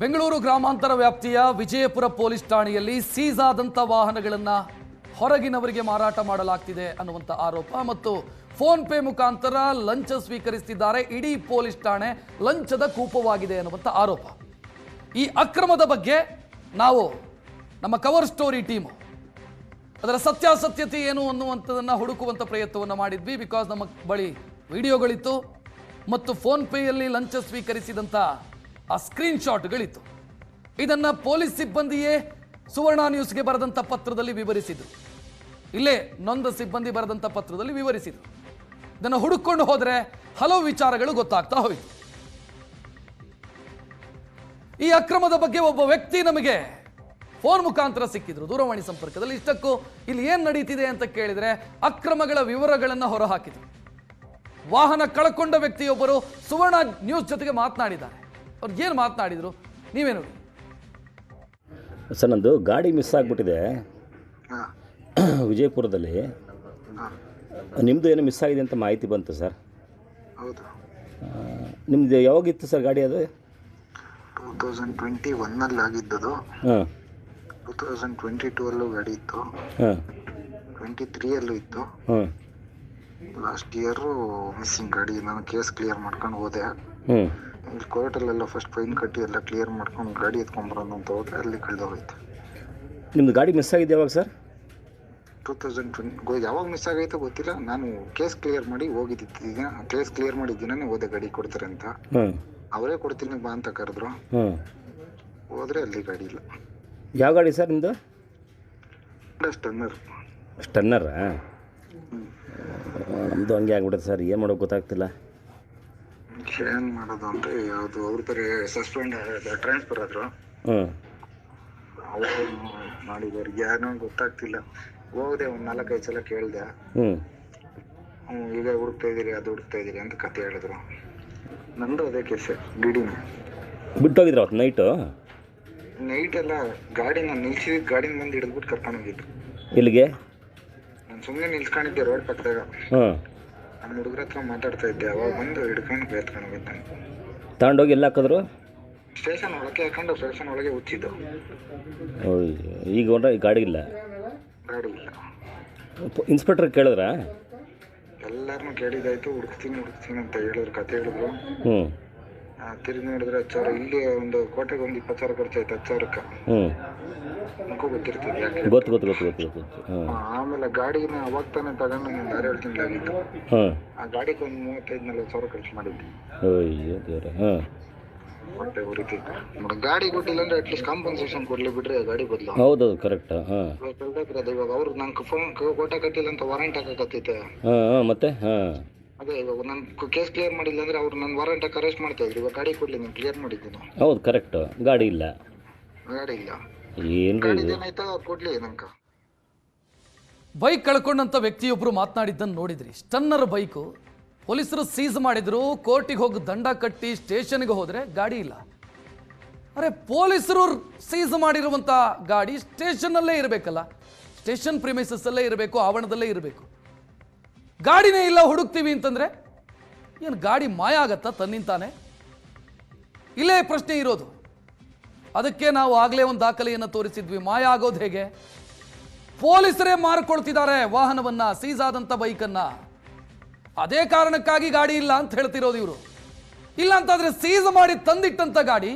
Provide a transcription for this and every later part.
ಬೆಂಗಳೂರು ಗ್ರಾಮಾಂತರ ವ್ಯಾಪ್ತಿಯ ವಿಜಯಪುರ ಪೊಲೀಸ್ ಠಾಣೆಯಲ್ಲಿ ಸೀಸ್ ಆದಂಥ ವಾಹನಗಳನ್ನು ಹೊರಗಿನವರಿಗೆ ಮಾರಾಟ ಮಾಡಲಾಗ್ತಿದೆ ಅನ್ನುವಂಥ ಆರೋಪ ಮತ್ತು ಫೋನ್ ಪೇ ಮುಖಾಂತರ ಲಂಚ ಸ್ವೀಕರಿಸುತ್ತಿದ್ದಾರೆ. ಇಡೀ ಪೊಲೀಸ್ ಠಾಣೆ ಲಂಚದ ಕೂಪವಾಗಿದೆ ಅನ್ನುವಂಥ ಆರೋಪ. ಈ ಅಕ್ರಮದ ಬಗ್ಗೆ ನಾವು ನಮ್ಮ ಕವರ್ ಸ್ಟೋರಿ ಟೀಮು ಅದರ ಸತ್ಯಾಸತ್ಯತೆ ಏನು ಅನ್ನುವಂಥದ್ದನ್ನು ಹುಡುಕುವಂಥ ಪ್ರಯತ್ನವನ್ನು ಮಾಡಿದ್ವಿ. ಬಿಕಾಸ್ ನಮ್ಮ ಬಳಿ ವಿಡಿಯೋಗಳಿತ್ತು ಮತ್ತು ಫೋನ್ ಪೇಯಲ್ಲಿ ಲಂಚ ಸ್ವೀಕರಿಸಿದಂಥ ಆ ಸ್ಕ್ರೀನ್ಶಾಟ್ಗಳಿತ್ತು. ಇದನ್ನು ಪೊಲೀಸ್ ಸಿಬ್ಬಂದಿಯೇ ಸುವರ್ಣ ನ್ಯೂಸ್ಗೆ ಬರೆದಂಥ ಪತ್ರದಲ್ಲಿ ವಿವರಿಸಿದರು. ಇಲ್ಲೇ ನೊಂದ ಸಿಬ್ಬಂದಿ ಬರೆದಂಥ ಪತ್ರದಲ್ಲಿ ವಿವರಿಸಿದರು. ಇದನ್ನು ಹುಡುಕೊಂಡು ಹೋದರೆ ಹಲವು ವಿಚಾರಗಳು ಗೊತ್ತಾಗ್ತಾ ಹೋಯಿತು. ಈ ಅಕ್ರಮದ ಬಗ್ಗೆ ಒಬ್ಬ ವ್ಯಕ್ತಿ ನಮಗೆ ಫೋನ್ ಮುಖಾಂತರ ಸಿಕ್ಕಿದ್ರು, ದೂರವಾಣಿ ಸಂಪರ್ಕದಲ್ಲಿ. ಇಷ್ಟಕ್ಕೂ ಇಲ್ಲಿ ಏನು ನಡೀತಿದೆ ಅಂತ ಕೇಳಿದರೆ ಅಕ್ರಮಗಳ ವಿವರಗಳನ್ನು ಹೊರಹಾಕಿದರು. ವಾಹನ ಕಳ್ಕೊಂಡ ವ್ಯಕ್ತಿಯೊಬ್ಬರು ಸುವರ್ಣ ನ್ಯೂಸ್ ಜೊತೆಗೆ ಮಾತನಾಡಿದ್ದಾರೆ. ಅವ್ರು ಏನು ಮಾತನಾಡಿದರು ನೀವೇ ನೋಡಿ. ಸರ್, ನಂದು ಗಾಡಿ ಮಿಸ್ ಆಗಿಬಿಟ್ಟಿದೆ ವಿಜಯಪುರದಲ್ಲಿ. ನಿಮ್ಮದು ಏನೋ ಮಿಸ್ ಆಗಿದೆ ಅಂತ ಮಾಹಿತಿ ಬಂತು ಸರ್. ಹೌದು. ನಿಮ್ಮದು ಯಾವಾಗಿತ್ತು ಸರ್ ಗಾಡಿ? ಅದು 2021 ಆಗಿದ್ದದು. ಹಾಂ. 2022 ಗಾಡಿ ಇತ್ತು. ಹಾಂ. 23 ಇತ್ತು. ಹಾಂ. ಲಾಸ್ಟ್ ಇಯರು ಮಿಸ್ಸಿಂಗ್ ಗಾಡಿ. ನಾನು ಕೇಸ್ ಕ್ಲಿಯರ್ ಮಾಡ್ಕೊಂಡು ಹೋದೆ. ಹ್ಞೂ. ಇಲ್ಲಿ ಕೋರ್ಟಲ್ಲೆಲ್ಲ ಫಸ್ಟ್ ಫೈನ್ ಕಟ್ಟಿ ಎಲ್ಲ ಕ್ಲಿಯರ್ ಮಾಡ್ಕೊಂಡು ಗಾಡಿ ಎತ್ಕೊಂಡ್ಬರೋದು ಅಂತ ಹೋದ್ರೆ ಅಲ್ಲಿ ಕಳೆದೋಗೈತೆ. ನಿಮ್ಮದು ಗಾಡಿ ಮಿಸ್ ಆಗಿದೆ ಯಾವಾಗ ಸರ್? 2020 ಯಾವಾಗ ಮಿಸ್ ಆಗೈತೆ ಗೊತ್ತಿಲ್ಲ. ನಾನು ಕೇಸ್ ಕ್ಲಿಯರ್ ಮಾಡಿ ಹೋಗಿದ್ದಿದ್ದ. ಕೇಸ್ ಕ್ಲಿಯರ್ ಮಾಡಿದ್ದೀನೇ ಹೋದೆ ಗಾಡಿ ಕೊಡ್ತಾರೆ ಅಂತ. ಅವರೇ ಕೊಡ್ತೀನಿ ಬಾ ಅಂತ ಕರೆದ್ರು. ಹೋದ್ರೆ ಅಲ್ಲಿ ಗಾಡಿ ಇಲ್ಲ. ಯಾವ ಗಾಡಿ ಸರ್ ನಿಮ್ಮದು? ಸ್ಟನ್ನರ್. ಸ್ಟನ್ನರಾ? ನಮ್ಮದು ಹಂಗೆ ಆಗ್ಬಿಡುತ್ತೆ ಸರ್. ಏನು ಮಾಡೋಕೆ ಗೊತ್ತಾಗ್ತಿಲ್ಲ. ಏನು ಮಾಡೋದು ಅಂದರೆ ಯಾವುದು ಅವ್ರ ಬೇರೆ ಸಸ್ಪೆಂಡ್ ಟ್ರಾನ್ಸ್ಫರ್ ಆದರು. ಅವರು ಮಾಡಿದವ್ರು ಏನೋ ಗೊತ್ತಾಗ್ತಿಲ್ಲ. ಹೋದೆ ಒಂದು 4-5 ಸಲ ಕೇಳಿದೆ. ಈಗ ಹುಡುಕ್ತಾ ಇದ್ದೀರಿ, ಅದು ಹುಡುಕ್ತಾ ಇದ್ದೀರಿ ಅಂತ ಕತೆ ಹೇಳಿದ್ರು. ನಂದು ಅದೇ ಕೇಸ್. ಗಿಡಿನ ಬಿಟ್ಟೋಗಿದ್ರು ಅವತ್ತು ನೈಟು? ನೈಟ್ ಎಲ್ಲ ಗಾಡಿನ ನಿಲ್ಸಿದ್ದು, ಗಾಡಿನ ಬಂದು ಹಿಡಿದ್ಬಿಟ್ಟು ಕರ್ಕೊಂಡು ಹೋಗಿದ್ರು. ಇಲ್ಲಿಗೆ? ನಾನು ಸುಮ್ಮನೆ ನಿಲ್ಸ್ಕೊಂಡಿದ್ದೆ ರೋಡ್ ಪಕ್ಕದಾಗ. ನಮ್ಮ ಹುಡುಗರ ಹತ್ರ ಮಾತಾಡ್ತಾ ಇದ್ದೆ. ಅವಾಗ ಬಂದು ಹಿಡ್ಕೊಂಡು ಎತ್ಕೊಂಡು ಹೋಗಿದ್ದಾನೆ. ತಗೊಂಡೋಗಿ ಎಲ್ಲ ಹಾಕಿದ್ರು? ಸ್ಟೇಷನ್ ಒಳಗೆ ಹಾಕೊಂಡು ಸ್ಟೇಷನ್ ಒಳಗೆ ಹುಚ್ಚಿದ್ದು. ಈಗ ಹೊಂಡ್ರೆ ಗಾಡಿ ಇಲ್ಲ? ಗಾಡಿ ಇಲ್ಲ. ಇನ್ಸ್ಪೆಕ್ಟರ್ ಕೇಳಿದ್ರಾ? ಎಲ್ಲರನ್ನೂ ಕೇಳಿದಾಯ್ತು. ಹುಡುಕ್ತೀನಿ ಅಂತ ಹೇಳಿದ್ರು, ಕತೆ ಹೇಳಿದ್ರು. ತಿರುಗಿ ನೋಡಿದ್ರೆ 10 ಸಾವಿರ. ಇಲ್ಲಿ ಒಂದು ಕೋಟೆಗೆ ಒಂದು 20 ಸಾವಿರ ಖರ್ಚಾಯ್ತು. 10 ಸಾವಿರಕ್ಕೆ. ನಮಗೂ ಗೊತ್ತಿರ್ತದೆ ಯಾಕೆ. ಗೊತ್ತು. ಆಮೇಲೆ ಗಾಡಿನ ಅವಾಗ ತಾನೇ ತಗೊಂಡು ಒಂದು 6-7 ತಿಂಗಳಾಗಿತ್ತು. ಆ ಗಾಡಿಗೆ ಒಂದು 35-40 ಸಾವಿರ ಖರ್ಚು ಮಾಡಿದ್ವಿ. ಹೊಟ್ಟೆ ಉರಿತಿತ್ತು. ಗಾಡಿ ಕೊಟ್ಟಿಲ್ಲ ಅಂದ್ರೆ ಅಟ್ಲೀಸ್ಟ್ ಕಾಂಪನ್ಸೇಷನ್ ಕೊಡ್ಲಿ ಬಿಡ್ರಿ ಗಾಡಿ ಬದಲು. ಹೌದು, ಕರೆಕ್ಟ್. ಇವಾಗ ಅವ್ರು ನಂಗೆ ಫೋನ್ ಕೋಟ ಕಟ್ಟಿಲ್ಲ ಅಂತ ವಾರಂಟ್ ಹಾಕಕತ್ತೈತೆ. ಮತ್ತೆ ಅದೇ ಇವಾಗ ನಾನು ಕೇಸ್ ಕ್ಲಿಯರ್ ಮಾಡಿಲ್ಲ ಅಂದ್ರೆ ಅವ್ರು ನನ್ನ ವಾರಂಟ್ ಹಾಕಿ ಅರೆಸ್ಟ್ ಮಾಡ್ತಾ ಇದ್ರು. ಇವಾಗ ಗಾಡಿ ಕೊಡ್ಲಿ, ನಾನು ಕ್ಲಿಯರ್ ಮಾಡಿದ್ದೀನಿ. ಹೌದು, ಕರೆಕ್ಟ್. ಗಾಡಿ ಇಲ್ಲ. ಏನು ಗಾಡಿ ಏನಾಯ್ತಾ ಅವ್ರು ಕೊಡ್ಲಿ ನಂಗೆ. ಬೈಕ್ ಕಳ್ಕೊಂಡಂಥ ವ್ಯಕ್ತಿಯೊಬ್ಬರು ಮಾತನಾಡಿದ್ದನ್ನು ನೋಡಿದ್ರಿ. ಸ್ಟನ್ನರ್ ಬೈಕು ಪೊಲೀಸರು ಸೀಸ್ ಮಾಡಿದ್ರು. ಕೋರ್ಟಿಗೆ ಹೋಗಿ ದಂಡ ಕಟ್ಟಿ ಸ್ಟೇಷನ್ಗೆ ಹೋದರೆ ಗಾಡಿ ಇಲ್ಲ. ಅರೆ, ಪೊಲೀಸರು ಸೀಸ್ ಮಾಡಿರುವಂಥ ಗಾಡಿ ಸ್ಟೇಷನ್ನಲ್ಲೇ ಇರಬೇಕಲ್ಲ, ಸ್ಟೇಷನ್ ಪ್ರಿಮೈಸಸ್ಸಲ್ಲೇ ಇರಬೇಕು, ಆವರಣದಲ್ಲೇ ಇರಬೇಕು. ಗಾಡಿನೇ ಇಲ್ಲ, ಹುಡುಕ್ತೀವಿ ಅಂತಂದರೆ ಏನು ಗಾಡಿ ಮಾಯ ಆಗತ್ತಾ ತನ್ನಿಂತಾನೆ? ಇಲ್ಲೇ ಪ್ರಶ್ನೆ ಇರೋದು. ಅದಕ್ಕೆ ನಾವು ಆಗಲೇ ಒಂದು ದಾಖಲೆಯನ್ನು ತೋರಿಸಿದ್ವಿ. ಮಾಯ ಆಗೋದು ಹೇಗೆ? ಪೊಲೀಸರೇ ಮಾರ್ಕೊಳ್ತಿದ್ದಾರೆ ವಾಹನವನ್ನು, ಸೀಸ್ ಆದಂಥ ಬೈಕನ್ನು. ಅದೇ ಕಾರಣಕ್ಕಾಗಿ ಗಾಡಿ ಇಲ್ಲ ಅಂತ ಹೇಳ್ತಿರೋದು ಇವರು. ಇಲ್ಲ ಅಂತಾದರೆ ಸೀಸ್ ಮಾಡಿ ತಂದಿಟ್ಟಂಥ ಗಾಡಿ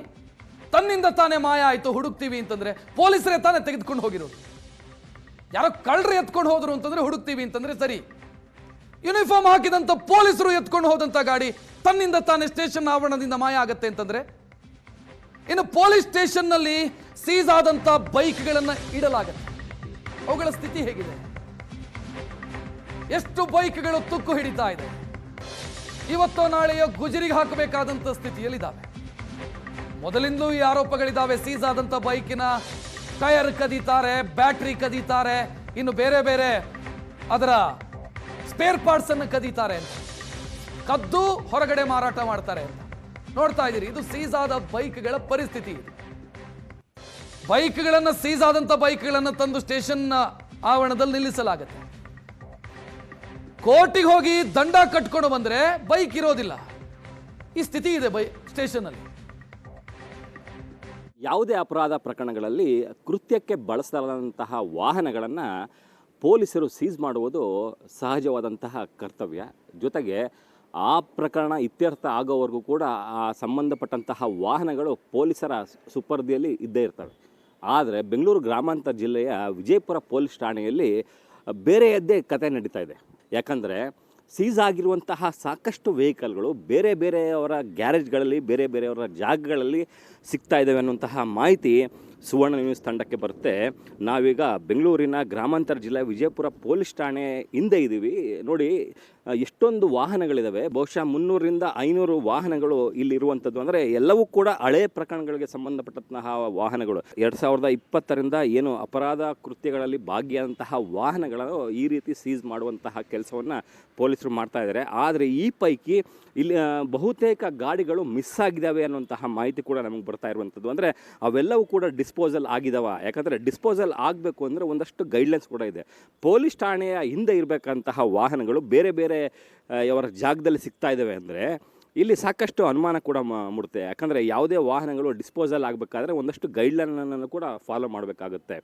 ತನ್ನಿಂದ ತಾನೇ ಮಾಯ ಆಯಿತು, ಹುಡುಕ್ತೀವಿ ಅಂತಂದರೆ ಪೊಲೀಸರೇ ತಾನೇ ತೆಗೆದುಕೊಂಡು ಹೋಗಿರೋದು. ಯಾರೋ ಕಳ್ಳರು ಎತ್ಕೊಂಡು ಹೋದ್ರು ಅಂತಂದರೆ ಹುಡುಕ್ತೀವಿ ಅಂತಂದರೆ ಸರಿ. ಯೂನಿಫಾರ್ಮ್ ಹಾಕಿದಂಥ ಪೊಲೀಸರು ಎತ್ಕೊಂಡು ಹೋದಂಥ ಗಾಡಿ ತನ್ನಿಂದ ತಾನೇ ಸ್ಟೇಷನ್ ಆವರಣದಿಂದ ಮಾಯ ಆಗತ್ತೆ ಅಂತಂದರೆ, ಇನ್ನು ಪೊಲೀಸ್ ಸ್ಟೇಷನ್ನಲ್ಲಿ ಸೀಸ್ ಆದಂಥ ಬೈಕ್ಗಳನ್ನು ಇಡಲಾಗತ್ತೆ. ಅವುಗಳ ಸ್ಥಿತಿ ಹೇಗಿದೆ? ಎಷ್ಟು ಬೈಕ್ಗಳು ತುಕ್ಕು ಹಿಡಿತಾ ಇದೆ. ಇವತ್ತೋ ನಾಳೆಯೋ ಗುಜರಿಗೆ ಹಾಕಬೇಕಾದಂಥ ಸ್ಥಿತಿಯಲ್ಲಿದ್ದಾವೆ. ಮೊದಲಿಂದಲೂ ಈ ಆರೋಪಗಳಿದ್ದಾವೆ. ಸೀಸ್ ಆದಂಥ ಬೈಕಿನ ಟೈರ್ ಕದೀತಾರೆ, ಬ್ಯಾಟ್ರಿ ಕದೀತಾರೆ, ಇನ್ನು ಬೇರೆ ಬೇರೆ ಅದರ ಸ್ಪೇರ್ ಪಾರ್ಟ್ಸ್ ಅನ್ನು ಕದೀತಾರೆ ಅಂತ, ಕದ್ದು ಹೊರಗಡೆ ಮಾರಾಟ ಮಾಡ್ತಾರೆ ಅಂತ ನೋಡ್ತಾ ಇದ್ದೀರಿ. ಇದು ಸೀಸ್ ಆದ ಬೈಕ್ಗಳ ಪರಿಸ್ಥಿತಿ. ಬೈಕ್ಗಳನ್ನು, ಸೀಸ್ ಆದಂಥ ಬೈಕ್ಗಳನ್ನು ತಂದು ಸ್ಟೇಷನ್ ಆವರಣದಲ್ಲಿ ನಿಲ್ಲಿಸಲಾಗುತ್ತೆ. ಕೋರ್ಟಿಗೆ ಹೋಗಿ ದಂಡ ಕಟ್ಕೊಂಡು ಬಂದರೆ ಬೈಕ್ ಇರೋದಿಲ್ಲ. ಈ ಸ್ಥಿತಿ ಇದೆ ಸ್ಟೇಷನ್ ಅಲ್ಲಿ. ಯಾವುದೇ ಅಪರಾಧ ಪ್ರಕರಣಗಳಲ್ಲಿ ಕೃತ್ಯಕ್ಕೆ ಬಳಸಲಾದಂತಹ ವಾಹನಗಳನ್ನು ಪೊಲೀಸರು ಸೀಸ್ ಮಾಡುವುದು ಸಹಜವಾದಂತಹ ಕರ್ತವ್ಯ. ಜೊತೆಗೆ ಆ ಪ್ರಕರಣ ಇತ್ಯರ್ಥ ಆಗೋವರೆಗೂ ಕೂಡ ಆ ಸಂಬಂಧಪಟ್ಟಂತಹ ವಾಹನಗಳು ಪೊಲೀಸರ ಸುಪರ್ದಿಯಲ್ಲಿ ಇದ್ದೇ ಇರ್ತವೆ. ಆದರೆ ಬೆಂಗಳೂರು ಗ್ರಾಮಾಂತರ ಜಿಲ್ಲೆಯ ವಿಜಯಪುರ ಪೊಲೀಸ್ ಠಾಣೆಯಲ್ಲಿ ಬೇರೆಯದ್ದೇ ಕತೆ ನಡೀತಾ ಇದೆ. ಯಾಕಂದರೆ ಸೀಸ್ ಆಗಿರುವಂತಹ ಸಾಕಷ್ಟು ವೆಹಿಕಲ್ಗಳು ಬೇರೆ ಬೇರೆಯವರ ಗ್ಯಾರೇಜ್ಗಳಲ್ಲಿ ಬೇರೆ ಬೇರೆಯವರ ಜಾಗಗಳಲ್ಲಿ ಸಿಗ್ತಾ ಇದ್ದಾವೆ ಅನ್ನುವಂತಹ ಮಾಹಿತಿ ಸುವರ್ಣ ನ್ಯೂಸ್ ತಂಡಕ್ಕೆ ಬರುತ್ತೆ. ನಾವೀಗ ಬೆಂಗಳೂರಿನ ಗ್ರಾಮಾಂತರ ಜಿಲ್ಲೆ ವಿಜಯಪುರ ಪೊಲೀಸ್ ಠಾಣೆ ಹಿಂದೆ ಇದ್ದೀವಿ. ನೋಡಿ ಎಷ್ಟೊಂದು ವಾಹನಗಳಿದ್ದಾವೆ. ಬಹುಶಃ 300ರಿಂದ 500 ವಾಹನಗಳು ಇಲ್ಲಿರುವಂಥದ್ದು. ಅಂದರೆ ಎಲ್ಲವೂ ಕೂಡ ಹಳೆ ಪ್ರಕರಣಗಳಿಗೆ ಸಂಬಂಧಪಟ್ಟಂತಹ ವಾಹನಗಳು. 2020ರಿಂದ ಏನು ಅಪರಾಧ ಕೃತ್ಯಗಳಲ್ಲಿ ಭಾಗಿಯಾದಂತಹ ವಾಹನಗಳನ್ನು ಈ ರೀತಿ ಸೀಸ್ ಮಾಡುವಂತಹ ಕೆಲಸವನ್ನು ಪೊಲೀಸರು ಮಾಡ್ತಾ ಇದ್ದಾರೆ. ಆದರೆ ಈ ಪೈಕಿ ಇಲ್ಲಿ ಬಹುತೇಕ ಗಾಡಿಗಳು ಮಿಸ್ ಆಗಿದ್ದಾವೆ ಅನ್ನುವಂತಹ ಮಾಹಿತಿ ಕೂಡ ನಮಗೆ ಬರ್ತಾ ಇರುವಂಥದ್ದು. ಅಂದರೆ ಅವೆಲ್ಲವೂ ಕೂಡ ಡಿಸ್ಪೋಸಲ್ ಆಗಿದಾವ. ಯಾಕಂದರೆ ಡಿಸ್ಪೋಸಲ್ ಆಗಬೇಕು ಅಂದರೆ ಒಂದಷ್ಟು ಗೈಡ್ಲೈನ್ಸ್ ಕೂಡ ಇದೆ. ಪೊಲೀಸ್ ಠಾಣೆಯ ಹಿಂದೆ ಇರಬೇಕಂತಹ ವಾಹನಗಳು ಬೇರೆ ಬೇರೆ ಅವರ ಜಾಗದಲ್ಲಿ ಸಿಗ್ತಾ ಇದ್ದಾವೆ ಅಂದರೆ ಇಲ್ಲಿ ಸಾಕಷ್ಟು ಅನುಮಾನ ಕೂಡ ಮೂಡುತ್ತೆ. ಯಾಕಂದರೆ ಯಾವುದೇ ವಾಹನಗಳು ಡಿಸ್ಪೋಸಲ್ ಆಗಬೇಕಾದ್ರೆ ಒಂದಷ್ಟು ಗೈಡ್ಲೈನನ್ನು ಕೂಡ ಫಾಲೋ ಮಾಡಬೇಕಾಗುತ್ತೆ.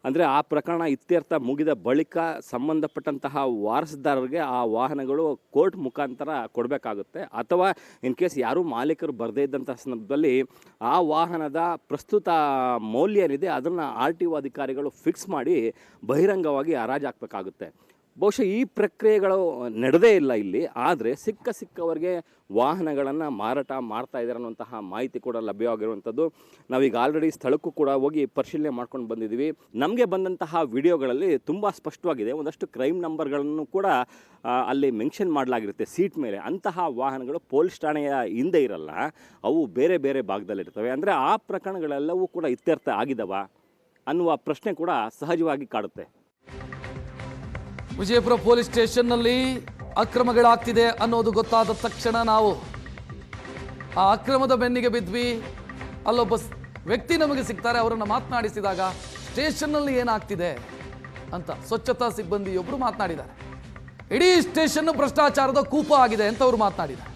ಅಂದರೆ ಆ ಪ್ರಕರಣ ಇತ್ಯರ್ಥ ಮುಗಿದ ಬಳಿಕ ಸಂಬಂಧಪಟ್ಟಂತಹ ವಾರಸುದಾರರಿಗೆ ಆ ವಾಹನಗಳು ಕೋರ್ಟ್ ಮುಖಾಂತರ ಕೊಡಬೇಕಾಗುತ್ತೆ. ಅಥವಾ ಇನ್ ಕೇಸ್ ಯಾರೂ ಮಾಲೀಕರು ಬರದೇ ಇದ್ದಂಥ ಸಂದರ್ಭದಲ್ಲಿ ಆ ವಾಹನದ ಪ್ರಸ್ತುತ ಮೌಲ್ಯ ಏನಿದೆ ಅದನ್ನು RTO ಅಧಿಕಾರಿಗಳು ಫಿಕ್ಸ್ ಮಾಡಿ ಬಹಿರಂಗವಾಗಿ ಹರಾಜು ಹಾಕಬೇಕಾಗುತ್ತೆ. ಬಹುಶಃ ಈ ಪ್ರಕ್ರಿಯೆಗಳು ನಡೆದೇ ಇಲ್ಲ ಇಲ್ಲಿ. ಆದರೆ ಸಿಕ್ಕವರಿಗೆ ವಾಹನಗಳನ್ನು ಮಾರಾಟ ಮಾಡ್ತಾ ಇದ್ದಾರೆ ಅನ್ನುವಂತಹ ಮಾಹಿತಿ ಕೂಡ ಲಭ್ಯವಾಗಿರುವಂಥದ್ದು. ನಾವೀಗ ಆಲ್ರೆಡಿ ಸ್ಥಳಕ್ಕೂ ಕೂಡ ಹೋಗಿ ಪರಿಶೀಲನೆ ಮಾಡ್ಕೊಂಡು ಬಂದಿದ್ದೀವಿ. ನಮಗೆ ಬಂದಂತಹ ವಿಡಿಯೋಗಳಲ್ಲಿ ತುಂಬ ಸ್ಪಷ್ಟವಾಗಿದೆ. ಒಂದಷ್ಟು ಕ್ರೈಮ್ ನಂಬರ್ಗಳನ್ನು ಕೂಡ ಅಲ್ಲಿ ಮೆನ್ಷನ್ ಮಾಡಲಾಗಿರುತ್ತೆ ಸೀಟ್ ಮೇಲೆ. ಅಂತಹ ವಾಹನಗಳು ಪೊಲೀಸ್ ಠಾಣೆಯ ಹಿಂದೆ ಇರಲ್ಲ, ಅವು ಬೇರೆ ಬೇರೆ ಭಾಗದಲ್ಲಿರ್ತವೆ. ಅಂದರೆ ಆ ಪ್ರಕರಣಗಳೆಲ್ಲವೂ ಕೂಡ ಇತ್ಯರ್ಥ ಆಗಿದವ ಅನ್ನುವ ಪ್ರಶ್ನೆ ಕೂಡ ಸಹಜವಾಗಿ ಕಾಡುತ್ತೆ. ವಿಜಯಪುರ ಪೊಲೀಸ್ ಸ್ಟೇಷನ್ನಲ್ಲಿ ಅಕ್ರಮಗಳಾಗ್ತಿದೆ ಅನ್ನೋದು ಗೊತ್ತಾದ ತಕ್ಷಣ ನಾವು ಆ ಅಕ್ರಮದ ಬೆನ್ನಿಗೆ ಬಿದ್ವಿ. ಅಲ್ಲೊಬ್ಬ ವ್ಯಕ್ತಿ ನಮಗೆ ಸಿಗ್ತಾರೆ. ಅವರನ್ನು ಮಾತನಾಡಿಸಿದಾಗ ಸ್ಟೇಷನ್ನಲ್ಲಿ ಏನಾಗ್ತಿದೆ ಅಂತ ಸ್ವಚ್ಛತಾ ಸಿಬ್ಬಂದಿಯೊಬ್ಬರು ಮಾತನಾಡಿದ್ದಾರೆ. ಇಡೀ ಸ್ಟೇಷನ್ ಭ್ರಷ್ಟಾಚಾರದ ಕೂಪ ಆಗಿದೆ ಅಂತ ಅವರು ಮಾತನಾಡಿದ್ದಾರೆ.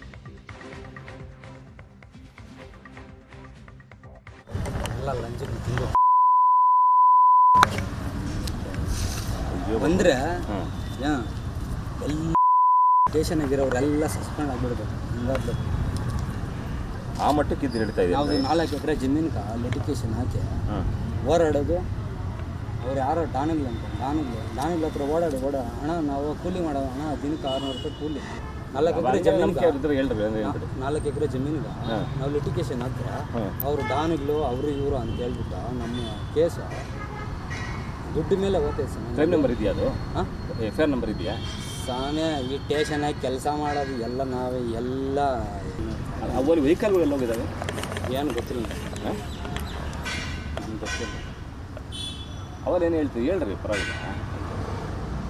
ಅಂದರೆ ಎಲ್ಲ ಸ್ಟೇಷನಾಗಿರೋರೆಲ್ಲ ಸಸ್ಪೆಂಡ್ ಆಗಿಬಿಡ್ಬೇಕು. ಹಿಂಗಾಗ್ಬೇಕು. ಆ ಮಟ್ಟಕ್ಕೆ ಇದು ನಡೀತಾ ಇದೆ. ನಾವು 4 ಎಕರೆ ಜಮೀನ್ಗೆ ಲಿಟಿಗೇಷನ್ ಹಾಕಿ ಹೋರಾಡೋದು. ಅವ್ರು ಯಾರೋ ಡಾನಿಗ್ಲ ಹತ್ರ ಓಡಾಡಿ ಅಣ್ಣ ನಾವು ಕೂಲಿ ಮಾಡೋದು ಅಣ್ಣ, ದಿನಕ್ಕೆ 600 ರೂಪಾಯಿ ಕೂಲಿ. 4 ಎಕರೆ ಜಮೀನಿಗೆ 4 ಎಕರೆ ಜಮೀನಿಗೆ ನಾವು ಲಿಟಿಗೇಷನ್ ಹಾಕ್ರೆ ಅವರು ಡಾನಿಗ್ಲು ಅವರು ಇವರು ಅಂತ ಹೇಳ್ಬಿಟ್ಟು ನಮ್ಮ ಕೇಸು ದುಡ್ಡು ಮೇಲೆ ಹೋಗ್ತೈತೆ ಸರ್. ಕ್ರೈಮ್ ನಂಬರ್ ಇದೆಯಾ? ಅದು FIR ನಂಬರ್ ಇದೆಯಾ? ಸಾನೆ ಈ ಸ್ಟೇಷನಾಗಿ ಕೆಲಸ ಮಾಡೋದು ಎಲ್ಲ ನಾವೇ ಎಲ್ಲ. ಅವಲ್ಲಿ ವೆಹಿಕಲ್ಗಳು ಎಲ್ಲ ಹೋಗಿದ್ದಾವೆ ಏನು ಗೊತ್ತಿಲ್ಲ ನಮ್ಗೆ ಗೊತ್ತಿಲ್ಲ. ಅವರೇನು ಹೇಳ್ತೀವಿ ಹೇಳ್ರಿ, ಪರವಾಗಿಲ್ಲ.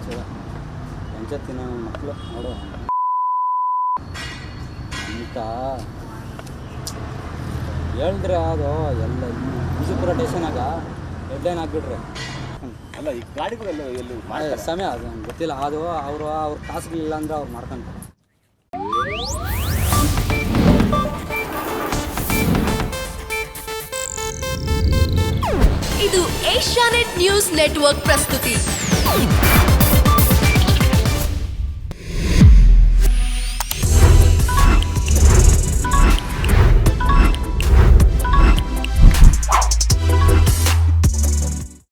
ಚಲೋ ಪಂಚಾಯತಿನ ಮಕ್ಕಳು ನೋಡು ಅಂತ ಹೇಳಿದ್ರೆ ಅದು ಎಲ್ಲ ವಿಜಯಪುರ ಸ್ಟೇಷನಾಗ ಹೆಡ್ಲೈನ್ ಹಾಕ್ಬಿಟ್ರೆ ಅಲ್ಲ ಈ ಗಾಡಿಗಳೆಲ್ಲ ಎಲ್ಲಿ ಸಮಯ ಅದು ಗೊತ್ತಿಲ್ಲ. ಅದು ಅವ್ರ ಕಾಸುಗಳಿಲ್ಲ ಅಂದ್ರೆ ಅವ್ರು ಮಾಡ್ಕೊಂತಾರೆ. ಇದು ಏಷ್ಯಾನೆಟ್ ನ್ಯೂಸ್ ನೆಟ್ವರ್ಕ್ ಪ್ರಸ್ತುತಿ.